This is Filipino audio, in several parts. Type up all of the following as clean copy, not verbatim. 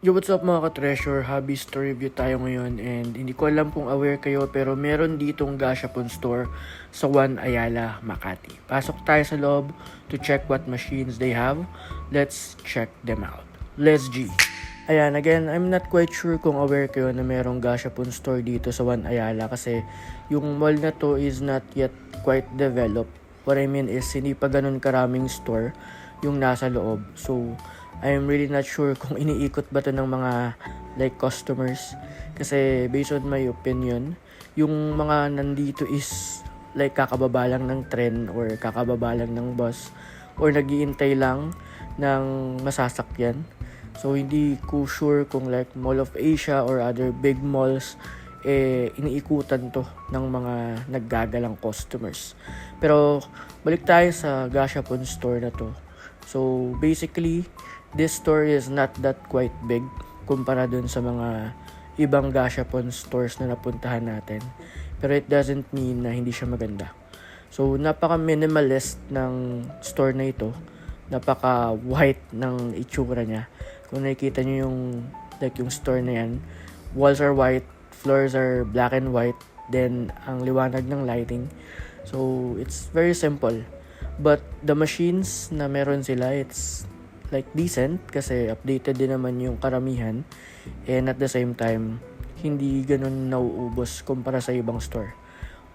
Yo, what's up mga ka-treasure? Hobby store review tayo ngayon and hindi ko alam kung aware kayo pero meron ditong Gashapon store sa One Ayala, Makati. Pasok tayo sa loob to check what machines they have. Let's check them out. Let's G! Ayan, again, I'm not quite sure kung aware kayo na merong Gashapon store dito sa One Ayala kasi yung mall na to is not yet quite developed. What I mean is hindi pa ganun karaming store yung nasa loob. So, I'm really not sure kung iniikot ba to ng mga like customers. Kasi based on my opinion, yung mga nandito is like kakababa lang ng tren or kakababa lang ng bus or nagiintay lang ng masasakyan. So hindi ko sure kung like Mall of Asia or other big malls iniikutan to ng mga naggagalang customers. Pero balik tayo sa Gashapon store na to. So basically, this store is not that quite big kumpara dun sa mga ibang Gashapon stores na napuntahan natin. Pero it doesn't mean na hindi siya maganda. So napaka-minimalist ng store na ito. Napaka-white ng itsura niya. Kung nakikita niyo yung yung store na yan, walls are white, floors are black and white, then ang liwanag ng lighting. So it's very simple. But the machines na meron sila, it's like decent kasi updated din naman yung karamihan, and at the same time hindi ganun nauubos kumpara sa ibang store.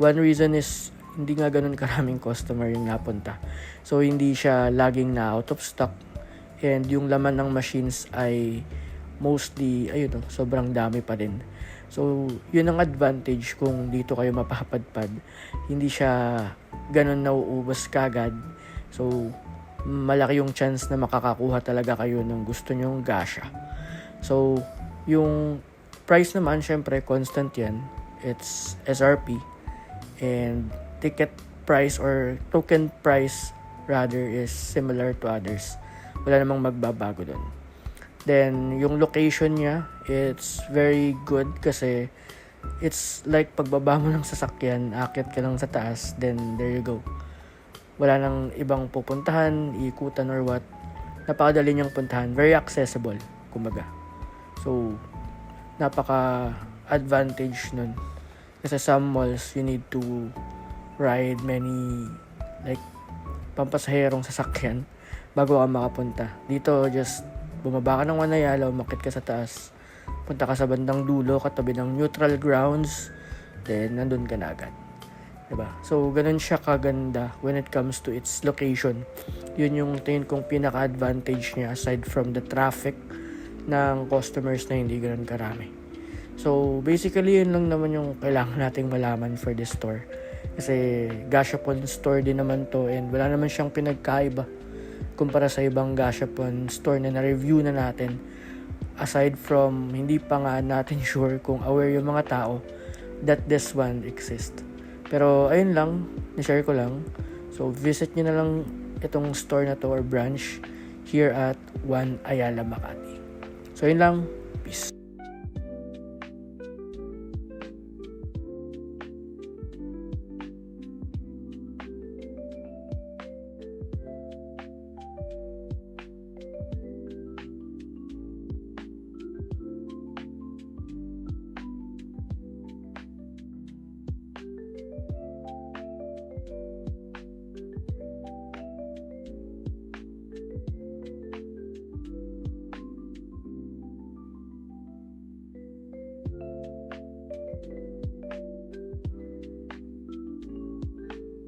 One reason is hindi nga ganun karaming customer yung napunta, so hindi siya laging na out of stock, and yung laman ng machines ay mostly sobrang dami pa din. So yun ang advantage kung dito kayo mapapadpad, hindi siya ganun nauubos kagad. So malaki yung chance na makakakuha talaga kayo ng gusto nyong gasha. So yung price naman, syempre constant yan. It's SRP, and ticket price or token price rather is similar to others. Wala namang magbabago dun. Then yung location niya, it's very good kasi it's like pagbaba mo ng sasakyan, akit ka lang sa taas, then there you go. Wala nang ibang pupuntahan, iikutan or what. Napakadali niyang puntahan. Very accessible, kumbaga. So, napaka-advantage nun. Kasi some malls, you need to ride many, like, pampasaherong sasakyan bago ka makapunta. Dito, just bumaba ka ng One Ayala, umakit ka sa taas, punta ka sa bandang dulo, katabi ng neutral grounds, then nandun ka na agad. Diba? So, ganun siya kaganda when it comes to its location. Yun yung tingin kong pinaka-advantage niya aside from the traffic ng customers na hindi ganun karami. So, basically, yun lang naman yung kailangan nating malaman for this store. Kasi Gashapon store din naman to, and wala naman siyang pinagkaiba kumpara sa ibang Gashapon store na na-review na natin. Aside from, hindi pa nga natin sure kung aware yung mga tao that this one exists. Pero ayun lang, ni-share ko lang. So visit nyo na lang itong store na to or branch here at One Ayala, Makati. So ayun lang.